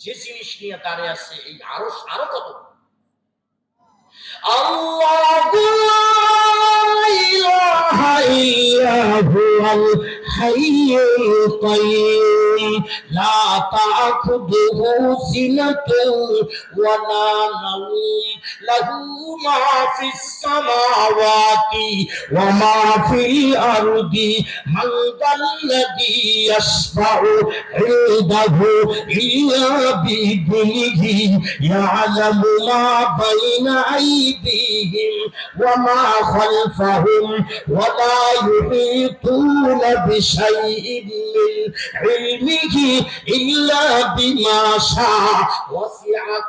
যে জিনিস নিয়ে দাঁড়িয়ে আছে এই আরো কত আল্লাহু লা ইলাহা ইল্লা হুয়াল হাইয়ুল কাইয়্যুম লা তা'খুযুহু সিনাতুন ওয়া লা নাওম লাহু মা ফিস সামাওয়াতি ওয়া মা ফিল আরদি মান যাল্লাযী ইয়াশফা'ু ইনদাহু ইল্লা বিইذনিহি ইয়া'লামু মা বাইনা আইদিহিম ওয়া মা খালফাহুম ওয়া লা ইউহিতুনা বিশাইইন মিন ইলমিহি ইল্লা বিমা শাআ ওয়াসি'a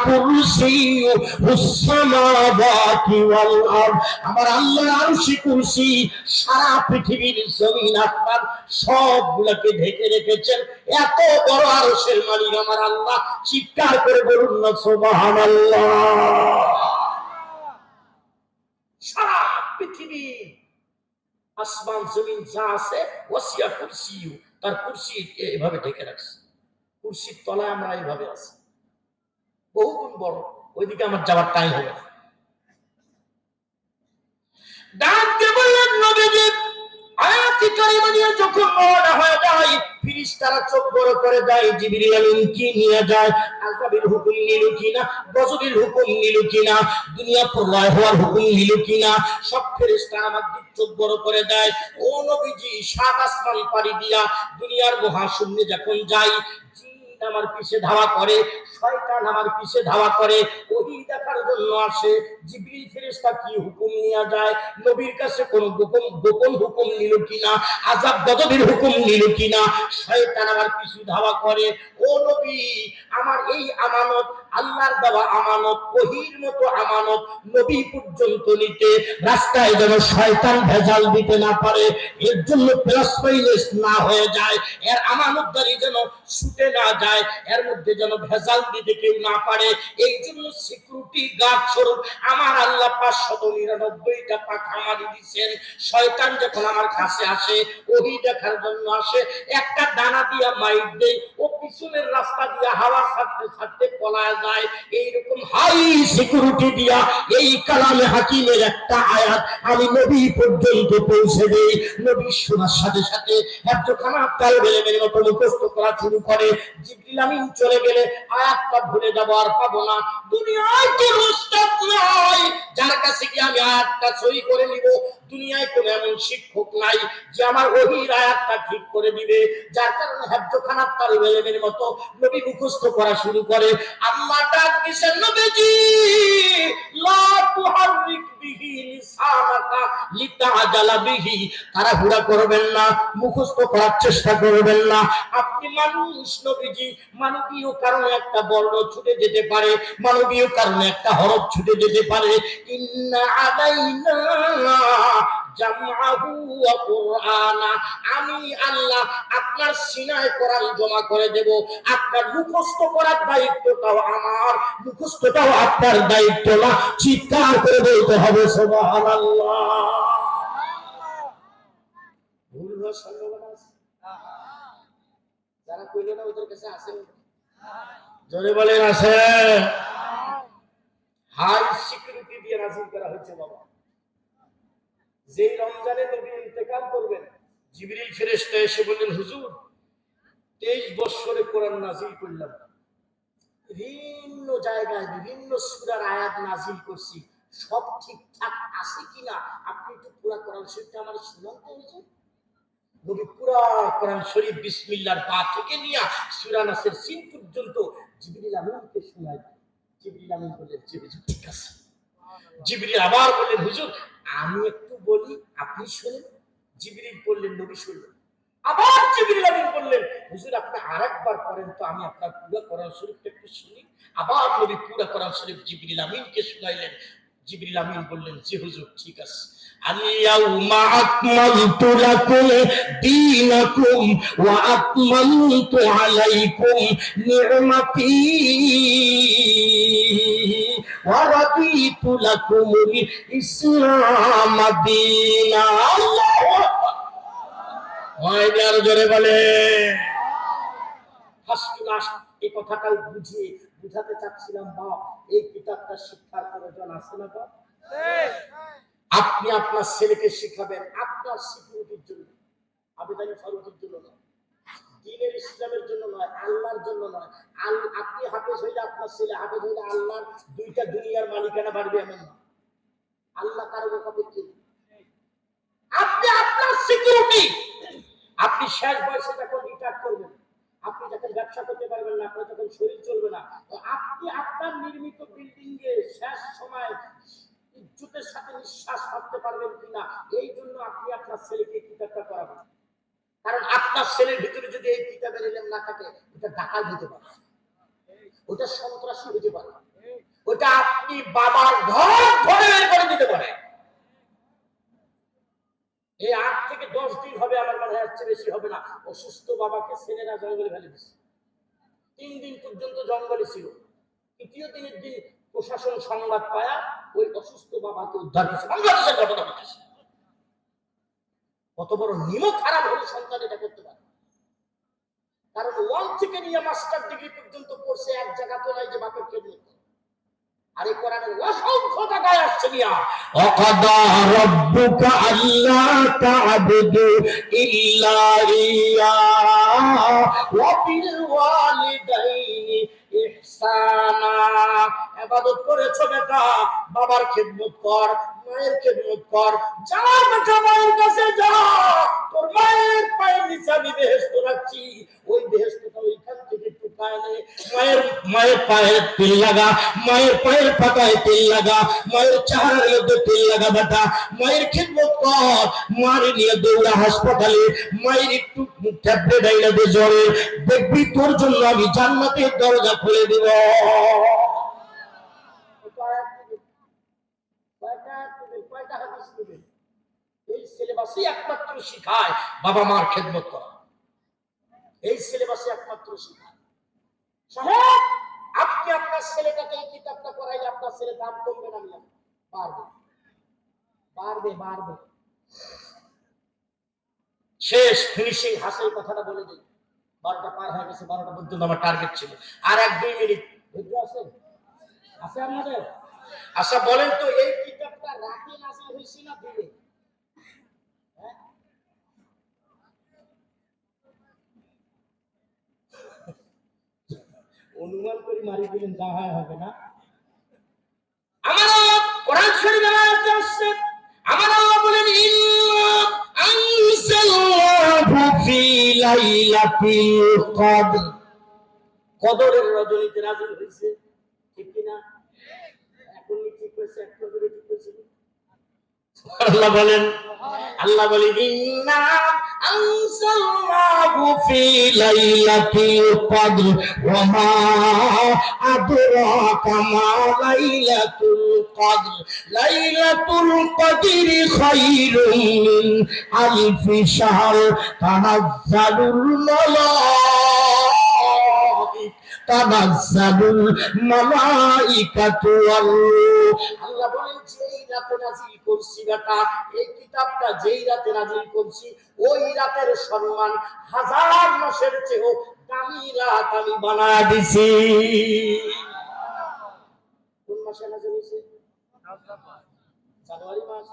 কুরসিয়্যুহু আস-সামাওয়াতি ওয়াল আরদ আমার আল্লাহর আরশি কুরসি সারা পৃথিবীর জমিন আসমান সবগুলোকে ঢেকে রেখেছেন এত বড় আরশের মালিক আমার আল্লাহ চিৎকার করে বলুন না সুবহানাল্লাহ সারা পৃথিবী আসমান জমিন যা আছে ওয়াসিয়া কুরসিয়্যু তার কুরসি এভাবে ঢেকে রাখছে কুরসির তলায় আমরা এইভাবে আছি বহুগুণ বড় ওইদিকে আমার যাওয়ার টাইম হবে না ডাক দিয়ে বললেন নবীজি আয়াতি কারিমা নিয়ে যখন রওনা হয়ে যায় ফেরেশতারা চোখ বড় করে দেয় জিবরিল আমিন কি নিয়ে যায় আযাবের হুকুম নিল কিনা গজবের হুকুম নিল কিনা দুনিয়া প্রলয় হওয়ার হুকুম নিল কিনা সব ফেরেশতারা আমার দিক চোখ বড় করে দেয় ও নবীজি সাত আসমান পাড়ি দিয়া দুনিয়ার মহাশূন্যে যখন যাই আমার পিছে ধাওয়া করে শয়তান আমার পিছে ধাওয়া করে ওহী দেখার জন্য আসে জিবরিল ফেরেশতা কি হুকুম নিয়ে যায় নবীর কাছে কোন গোপন হুকুম নিল কিনা আযাব গজবের হুকুম নিল কিনা শয়তান আমার পিছু ধাওয়া করে ও নবী আমার এই আমানত আল্লাহর দেওয়া আমানত ওহীর মতো আমানত নবী পর্যন্ত নিতে রাস্তায় যেন শয়তান ভেজাল দিতে না পারে এর জন্য প্লাস মাইনাস না হয়ে যায় এর আমানতদারি যেন ছুটে না যায় এর মধ্যে যেন ভেজাল দিতে কেউ না পারে এই জন্য সিকিউরিটি গার্ড স্বরূপ আমার আল্লাহ 599টা পাখা মারি দিয়েছেন শয়তান যখন আমার কাছে আসে ওহী দেখার জন্য আসে একটা দানা দিয়া মাইর দেই ও পিছনের রাস্তা দিয়া হাওয়া ছাড়তে ছাড়তে পলায় যায় এইরকম হাই সিকিউরিটি দিয়া এই কালামে হাকিমের একটা আয়াত আমি নবী পর্যন্ত পৌঁছে দেই নবী শোনার সাথে সাথে একখানা তালবেলের মতো মুখস্থ করা শুরু করে জিবরিল আমিন চলে গেলে আয়াতটা ভুলে যাব আর পাবো না দুনিয়ায় কোন উস্তাদ নাই যার কাছে কি আমি আয়াতটা সহি করে নিব দুনিয়ায় কোন এমন শিক্ষক নাই যে আমার ওহীর আয়াতটা ঠিক করে দিবে যার কারণে হেফজখানাত তালবেলের মতো নবী মুখস্থ করা শুরু করে আল্লাহ ডাক দিয়েছেন নবীজি লা তুহাররিক বিহি লিসানাকা লিতাজালা বিহি তাড়াহুড়া করবেন না মুখস্থ করার চেষ্টা করবেন না আপনি মানুষ নবীজি মানবীয় কারণে একটা বর্ণ ছুটে যেতে পারে মানবীয় কারণে একটা হরফ ছুটে যেতে পারে ইন্না আলাইনা জামআহু ওয়া কুরআনা আমি আল্লাহ আপনার সিনায় কোরআন জমা করে দেব আপনার মুখস্থ করার দায়িত্বটাও আমার মুখস্থটাও আপনার দায়িত্ব না চিৎকার করে বলতে হবে সুবহানাল্লাহ ভুল হওয়ার সম্ভাবনা আছে যারা কইল না ওদের কাছে আছে জোরে বলেন আছে হাই সিকিউরিটি দিয়ে নাযিল করা হয়েছে বাবা যে রমজানে নবী ইন্তেকাল করবেন জিবরিল ফেরেশতা এসে বললেন হুজুর 23 বছরে কোরআন নাযিল করলাম বিভিন্ন জায়গায় বিভিন্ন সূরার আয়াত নাযিল করছি সব ঠিকঠাক আছে কিনা আপনি একটু পুরো কোরআন শরীফটা আমারে শোনান তো হুজুর নবী পুরো কোরআন শরীফ বিসমিল্লাহর পা থেকে নিয়ে সূরা নাসের সিন পর্যন্ত জিবরিল আমিনকে শোনায় জিবরিল আমিন বললেন ঠিক আছে জিবরিল আবার বললেন হুজুর আমি একটু বলি আপনি শুনেন জিবরিল বললেন নবী শুনলেন আবার জিবরিল আমিন বললেন হুজুর আপনি আরেকবার পড়েন তো আমি আপনার পুরো কোরআন শরীফটা একটু শুনি আবার নবী পুরো কোরআন শরীফ জিবরিল আমিনকে শোনাইলেন জিবরিল আমিন বললেন জি হুজুর ঠিক আছে আল-ইয়াউমা আকমালতু লাকুম দীনাকুম ওয়া আকমালতু আলাইকুম নি'মাতি ওয়া রাদিতু লাকুমুল ইসলাম দীনা আল্লাহু আকবার হয়নি, আরো জোরে বলে। ফার্স্ট ক্লাস এই কথাটাও বুঝাতে চাচ্ছিলাম। বাপ, এই কিতাবটা শিক্ষার প্রয়োজন আছে না বাপ? আপনি আপনার ছেলেকে শিখাবেন আপনার সিকিউরিটির জন্য, আবেদনী ফারুকের জন্য নয়, দ্বীনের ইসলামের জন্য নয়, আল্লাহর জন্য নয়। আপনি হাফেজ হইলে আপনার ছেলে হাফেজ হইলে আল্লাহর দুইটা দুনিয়ার মালিকানা বাড়বে এমন না। আল্লাহ কারো মোকাবিল। আপনি আপনার সিকিউরিটি, আপনি শেষ বয়সে যখন রিটায়ার করবেন, আপনি যখন ব্যবসা করতে পারবেন না, আপনার যখন শরীর চলবে না, তো আপনি আপনার নির্মিত বিল্ডিং এ শেষ সময় ইজ্জতের সাথে নিঃশ্বাস ছাড়তে পারবেন কিনা, এই জন্য আপনি আপনার ছেলেকে কিতাবটা করাবেন। কারণ আপনার ছেলের ভিতরে যদি এই কিতাবের ইলম না থাকে, ওটা ডাকাত হতে পারে, ওটা সন্ত্রাসী হতে পারে, ওটা আপনি বাবার ঘর ধরে বের করে দিতে পারে। এই 8 থেকে 10 দিন হবে, আমার মনে হয় বেশি হবে না, অসুস্থ বাবাকে ছেলেরা জঙ্গলে ফেলে দিচ্ছে। 3 দিন পর্যন্ত জঙ্গলে ছিল। 3য় দিনের দিন প্রশাসন সংবাদ পায়া ওই অসুস্থ বাবাকে উদ্ধার করেছে। বাংলাদেশের ঘটনা ঘটেছে। কত বড় নিমক খারাপ হলে সন্তান এটা করতে পারে। কারণ 1 থেকে নিয়ে মাস্টার ডিগ্রি পর্যন্ত পড়ছে, এক জায়গা তো নাই যে বাপের খেদমত। আর এই কোরআনের অসংখ্য জায়গায় আসছে নিয়া ওয়াকাদা রাব্বুকা আল্লা তা'বুদু ইল্লা ইয়া ওয়া বিল ওয়ালিদাইনি ইহসানা। ইবাদত করেছো বেটা, বাবার খেদমত কর, মায়ের খেদমত কর। যা বেটা মায়ের কাছে যা, তোর মায়ের পায়ের নিচে আমি বেহেশত রাখছি, ওই বেহেশতটা ওইখান থেকে টুকায় নে। মায়ের পায়ে তেল লাগা, মায়ের পায়ের পাতায় তেল লাগা, মায়ের চেহারার মধ্যে তেল লাগা বেটা, মায়ের খেদমত কর। মায়ের নিয়ে দৌড়া হাসপাতালে, মায়ের একটু ট্যাবলেট আইনা দে জ্বরে, দেখবি তোর জন্য আমি জান্নাতের দরজা খুলে দেব। এই সিলেবাসে একমাত্র শিখায় বাবা মার খেদমত করা, এই সিলেবাসে একমাত্র শিখায়। সাহেব, আপনি আপনার ছেলেটাকে এই কিতাবটা পড়াইলে আপনার ছেলে দাম কমবে না, বাড়বে বাড়বে বাড়বে। শেষ ফিনিশিং হাসিল কথাটা বলে দিই। 12টা পার হয়ে গেছে, 12টা পর্যন্ত আমার টার্গেট ছিল। আর 1-2 মিনিট ধৈর্য আছে আপনাদের? আচ্ছা বলেন তো, এই কিতাবটা রাতে নাযিল হইছে না দিনে? অনুমান করে মারি দিলেন, যা হয় হবে না। আমার কোরআন শরীফে আয়াত আছে, আমার আল্লাহ বলেন ইন্না আনজালনাহু ফি লাইলাতিল কদর। কদরের রজনীতে নাযিল হইছে, ঠিক কি না? এখন ঠিক হইছে, একটু করে ঠিক হইছে। আল্লাহ বলেন ইন্না আনজালনাহু ফি লাইলাতিল কদর ওয়া মা আদরাকা মা লাইলাতুল কদর লাইলাতুল কদরি খায়রুম মিন আলফি শাহর তানাজ্জালুল মালাইকাতু ওয়ার রূহ। আল্লাহ বলেন যেই রাতে নাযিল করছি বেটা, এই কিতাবটা যেই রাতে নাযিল করছি, ওই রাতের সম্মান 1000 মাসের চেয়েও দামি রাত আমি বানায়া দিছি। কোন মাসে নাযিল হইছে? জানুয়ারি মাস,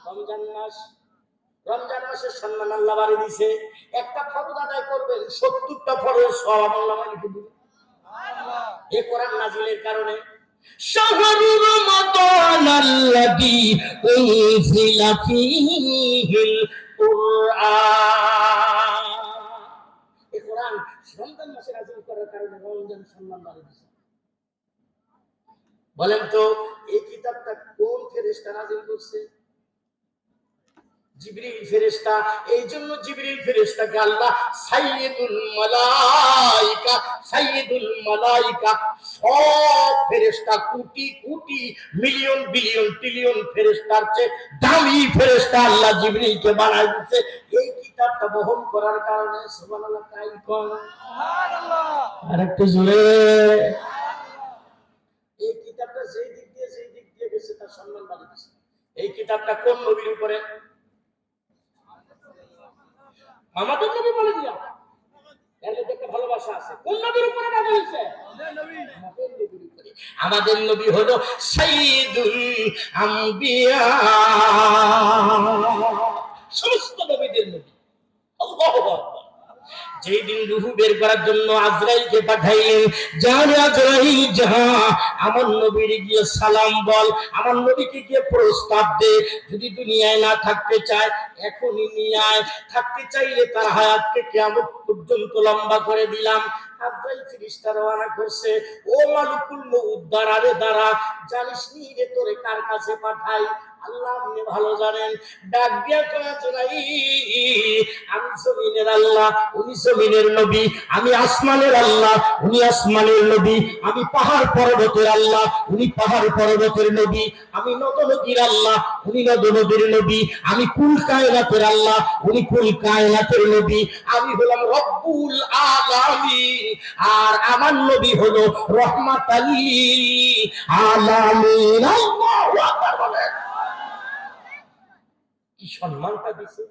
রমজান মাস। রমজান মাসের সম্মান আল্লাহ বাড়ি দিয়েছে। একটা ফরজ আদায় করবেন, 70টা ফরজ সওয়াব আল্লাহ লিখে দিবেন। এই কোরআন নাযিলের কারণে শাহরু রমাদান আল্লাযী উনজিলা ফীহিল কুরআন। এই কোরআন রমজান মাসে নাযিল করার কারণে রমজান সম্মান বাড়ি দিয়েছে। বলেন তো, এই কিতাবটা কোন ফেরেশতা নাযিল করছে? জিবরিল ফেরেশতা। এই জন্য জিবরিল ফেরেশতাকে আল্লাহ সাইয়্যিদুল মালাইকা, সব ফেরেশতা, crore crore million billion trillion ফেরেশতার চেয়ে দামি ফেরেশতা আল্লাহ জিবরিলকে বানায় দিয়েছে এই কিতাবটা বহন করার কারণে। সুবহানাল্লাহ, তাই কোন সুবহানাল্লাহ, আরেকটু জোরে। এই কিতাবটা যেই দিক দিয়ে গেছে তার সম্মান বাড়িয়েছে। এই কিতাবটা কোন নবীর উপরে? আমাদের নবী বলে দিলাম, এর মধ্যে একটা ভালোবাসা আছে। কোন নবীর উপরে নাযিল হয়েছে? আমাদের নবীর উপরে। আমাদের নবী হলো সাইয়্যিদুল আম্বিয়া, সমস্ত নবীদের নবী। আল্লাহু আকবার। যেই দিন রূহ বের করার জন্য আজরাইলকে পাঠাইলেন, যার আজরাইল যা, আমার নবীর গিয়ে সালাম বল, আমার নবীকে গিয়ে প্রস্তাব দে, যদি দুনিয়ায় না থাকতে চায় এখনই নিয়ে আয়, থাকতে চাইলে তার হায়াতকে কিয়ামত পর্যন্ত লম্বা করে দিলাম। আজরাইল ফেরেশতা রওনা করছে, ও মালিকুল মউত দাঁড়া রে দাঁড়া, জানিস নি রে তোরে কার কাছে পাঠাই? আল্লাহ আপনি ভালো জানেন। ডাক দিয়া কয় আজরাইল, আমি জমিনের আল্লাহ, উনি জমিনের নবী, আমি আসমানের আল্লাহ, উনি আসমানের নবী, আমি পাহাড় পর্বতের আল্লাহ, উনি পাহাড় পর্বতের নবী, আমি নদ নদীর আল্লাহ, উনি নদ নদীর নবী, আমি কুল কায়নাতের আল্লাহ, উনি কুল কায়নাতের নবী, আমি হলাম রব্বুল আলামিন, আর আমার নবী হলো রহমাতাল লিল আলামিন। আল্লাহু আকবার বলেন। কি সম্মানটা দিছে।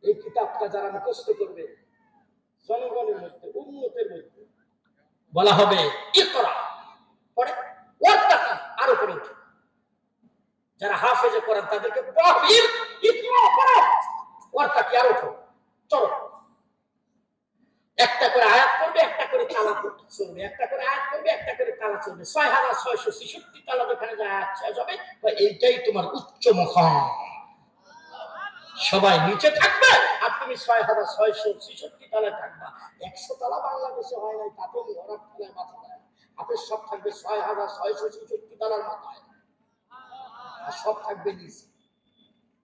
এই কিতাবটা যারা মুখস্থ করবে, জনগণের মধ্যে, উম্মতের মধ্যে বলা হবে ইকরা, পড়ে ওয়ারতাকা, আরো পড়ে উঠে। যারা হাফেজে কোরআন তাদেরকে বহির ইকরা পড়ো, ওয়ারতাকি, আরো উঠো, চলো। একটা করে আয়াত পড়বে, একটা করে তালা চলবে, একটা করে আয়াত পড়বে, একটা করে তালা চলবে। ৬৬৬৬ তালা যেখানে আয়াত শেষ হবে, এইটাই তোমার উচ্চ মকাম। সবাই নিচে থাকবে আর তুমি ৬৬৬৬ তালায় থাকবা। ১০০ তালা বাংলাদেশে হয় নাই, তাতে ওরা তালায় মাথা দেয়। হাতের সব থাকবে ৬৬৬৬ তালার মাথায়, আর সব থাকবে নিচে।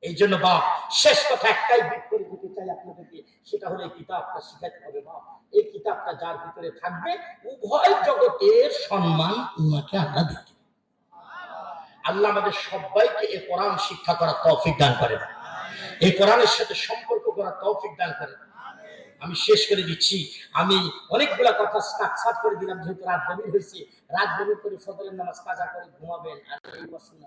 এই জন্য বাপ, শেষ কথা একটাই বিট করে দিতে চাই আপনাদেরকে, সেটা হলো এই কিতাবটা শিখাতে হবে। বাপ, এই কিতাবটা যার ভিতরে থাকবে, উভয় জগতের সম্মান উনাকে আল্লাহ দিতে। আল্লাহ আমাদের সবাইকে এই কোরআন শিক্ষা করার তৌফিক দান করেন, এই কোরআনের সাথে সম্পর্ক করার তৌফিক দান করেন। আমি শেষ করে দিচ্ছি। আমি অনেকগুলা কথা স্টার্ট করে দিলাম, যেহেতু রাত গভীর হয়েছে। রাত গভীর করে ফজরের নামাজ কাজা করে ঘুমাবেন, আর এই বছর